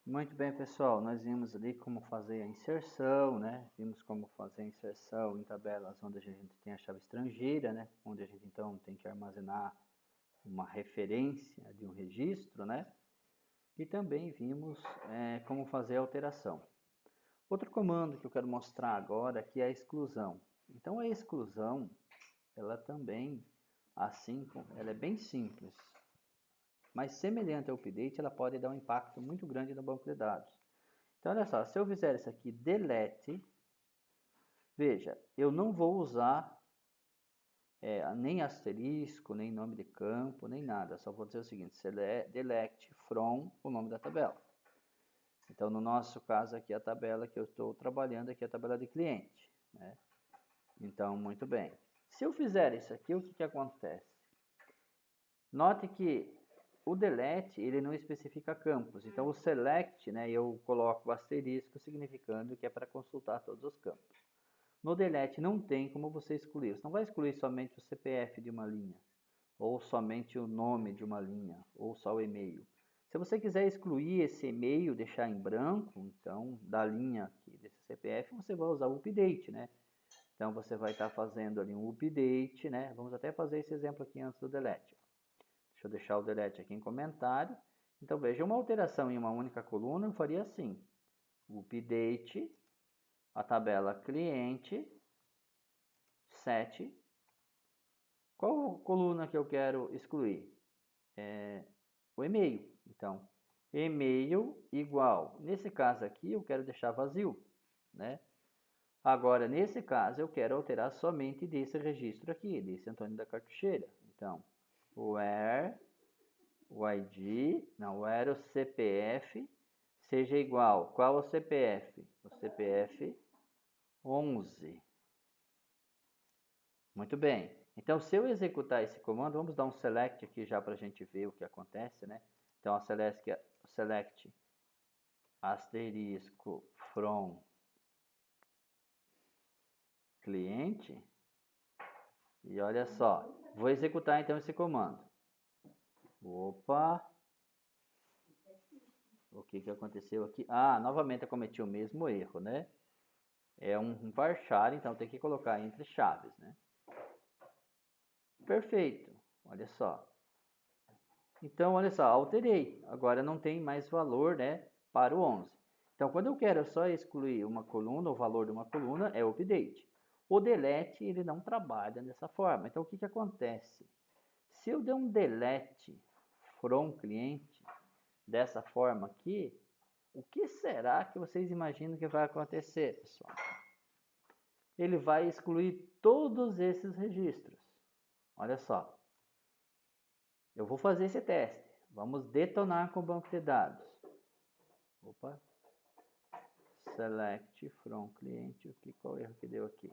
Muito bem, pessoal. Nós vimos ali como fazer a inserção, né? Vimos como fazer a inserção em tabelas onde a gente tem a chave estrangeira, né? Onde a gente então tem que armazenar uma referência de um registro, né? E também vimos como fazer a alteração. Outro comando que eu quero mostrar agora aqui é a exclusão. Então a exclusão, ela também, ela é bem simples, mas semelhante ao update, ela pode dar um impacto muito grande no banco de dados. Então, olha só, se eu fizer isso aqui, delete, veja, eu não vou usar nem asterisco, nem nome de campo, nem nada. Só vou dizer o seguinte, delete from o nome da tabela. Então, no nosso caso aqui, a tabela que eu estou trabalhando aqui é a tabela de cliente, né? Então, muito bem. Se eu fizer isso aqui, o que acontece? Note que o delete, ele não especifica campos. Então, o select, né, eu coloco o asterisco, significando que é para consultar todos os campos. No delete não tem como você excluir. Você não vai excluir somente o CPF de uma linha, ou somente o nome de uma linha, ou só o e-mail. Se você quiser excluir esse e-mail, deixar em branco, então, da linha aqui desse CPF, você vai usar o update, né? Então, você vai estar fazendo ali um update, né? Vamos até fazer esse exemplo aqui antes do delete. Deixa eu deixar o delete aqui em comentário. Então, veja, uma alteração em uma única coluna eu faria assim. Update, a tabela cliente, 7. Qual coluna que eu quero excluir? O e-mail. Então, e-mail igual. Nesse caso aqui, eu quero deixar vazio, né? Agora, nesse caso, eu quero alterar somente desse registro aqui, desse Antônio da Cartucheira. Então, where o ID, não, where o CPF seja igual. Qual o CPF? O CPF 11. Muito bem. Então, se eu executar esse comando, vamos dar um select aqui já para a gente ver o que acontece, né? Então, a select asterisco from cliente. E olha só, vou executar então esse comando. Opa! O que aconteceu aqui? Ah, novamente eu cometi o mesmo erro, né? É um varchar, então tem que colocar entre chaves, né? Perfeito. Olha só. Então, olha só, alterei. Agora não tem mais valor, né, para o 11. Então, quando eu quero só excluir uma coluna, o valor de uma coluna é o update. O delete, ele não trabalha dessa forma. Então, o que acontece? Se eu der um delete from cliente dessa forma aqui, o que será que vocês imaginam que vai acontecer, pessoal? Ele vai excluir todos esses registros. Olha só. Eu vou fazer esse teste. Vamos detonar com o banco de dados. Opa. Select from cliente. Qual o erro que deu aqui?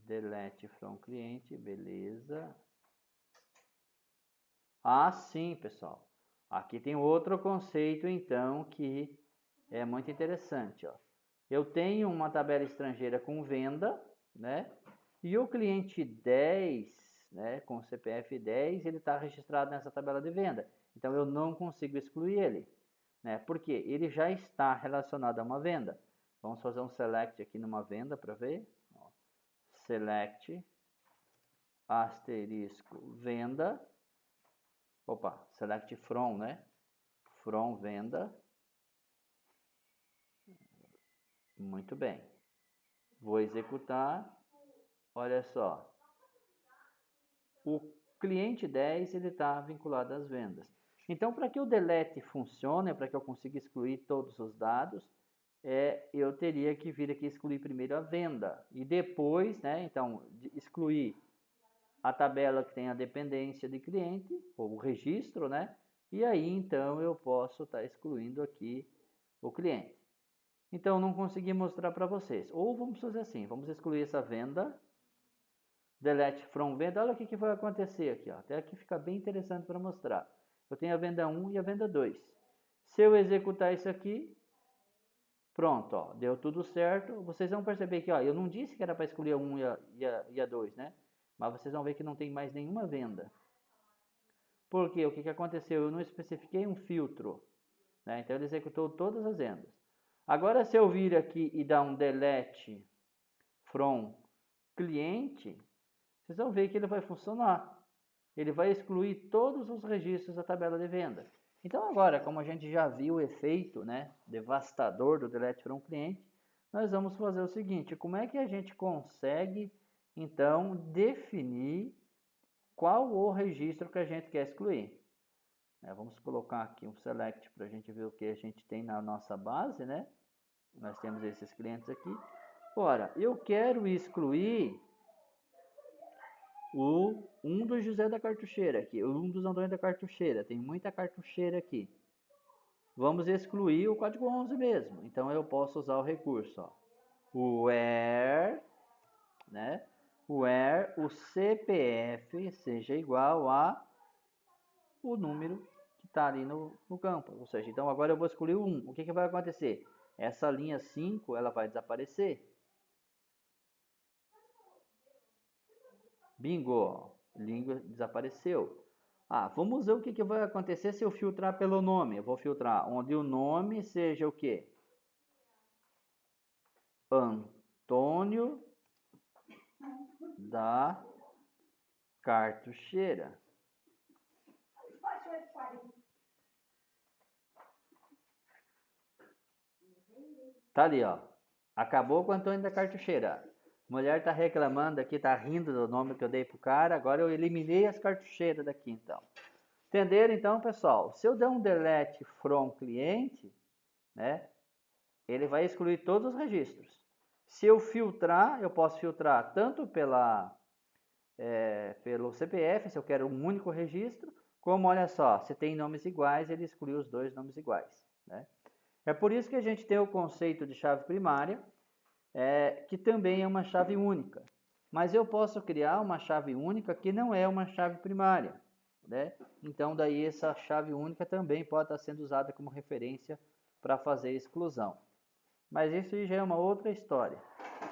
Delete from cliente. Beleza. Ah, sim, pessoal. Aqui tem outro conceito, então, que é muito interessante. Ó. Eu tenho uma tabela estrangeira com venda, né? E o cliente 10, né, com o CPF 10, ele está registrado nessa tabela de venda. Então, eu não consigo excluir ele. Né? Porque ele já está relacionado a uma venda. Vamos fazer um select aqui numa venda para ver. Ó. Select, asterisco, venda. Opa, select from, né? From venda. Muito bem. Vou executar. Olha só. O cliente 10 ele está vinculado às vendas. Então, para que o delete funcione, para que eu consiga excluir todos os dados, eu teria que vir aqui excluir primeiro a venda e depois, né, então, excluir a tabela que tem a dependência de cliente, ou o registro, né, e aí então eu posso estar excluindo aqui o cliente. Então, não consegui mostrar para vocês. Ou vamos fazer assim, vamos excluir essa venda, delete from venda, olha o que vai acontecer aqui, ó. Até aqui fica bem interessante para mostrar. Eu tenho a venda 1 e a venda 2. Se eu executar isso aqui, pronto, ó, deu tudo certo. Vocês vão perceber que ó, eu não disse que era para escolher a 1 e a 2, né? Mas vocês vão ver que não tem mais nenhuma venda. Por quê? O que aconteceu? Eu não especifiquei um filtro. né? Então ele executou todas as vendas. Agora se eu vir aqui e dar um delete from cliente, vocês vão ver que ele vai funcionar. Ele vai excluir todos os registros da tabela de venda. Então agora, como a gente já viu o efeito, né, devastador do delete from cliente, nós vamos fazer o seguinte: como é que a gente consegue então definir qual o registro que a gente quer excluir? Vamos colocar aqui um select para a gente ver o que a gente tem na nossa base, né? Nós temos esses clientes aqui. Ora, eu quero excluir o 1 do José da Cartucheira aqui, o 1 dos Antônio da Cartucheira. Tem muita cartucheira aqui. Vamos excluir o código 11 mesmo. Então eu posso usar o recurso, ó, o where, né? Where o CPF seja igual a o número que está ali no campo. Ou seja, então agora eu vou excluir o 1. O que vai acontecer? Essa linha 5 ela vai desaparecer. Bingo! Língua desapareceu. Vamos ver o que vai acontecer se eu filtrar pelo nome. Eu vou filtrar onde o nome seja o quê? Antônio da Cartucheira. Tá ali, ó. Acabou com o Antônio da Cartucheira. Mulher tá reclamando aqui, tá rindo do nome que eu dei pro cara. Agora eu eliminei as cartucheiras daqui, então. Entenderam, então, pessoal? Se eu der um delete from cliente, né, ele vai excluir todos os registros. Se eu filtrar, eu posso filtrar tanto pelo CPF, se eu quero um único registro, como, olha só, se tem nomes iguais, ele exclui os dois nomes iguais, né? É por isso que a gente tem o conceito de chave primária, que também é uma chave única. Mas eu posso criar uma chave única que não é uma chave primária, né? Então, daí essa chave única também pode estar sendo usada como referência para fazer exclusão. Mas isso já é uma outra história.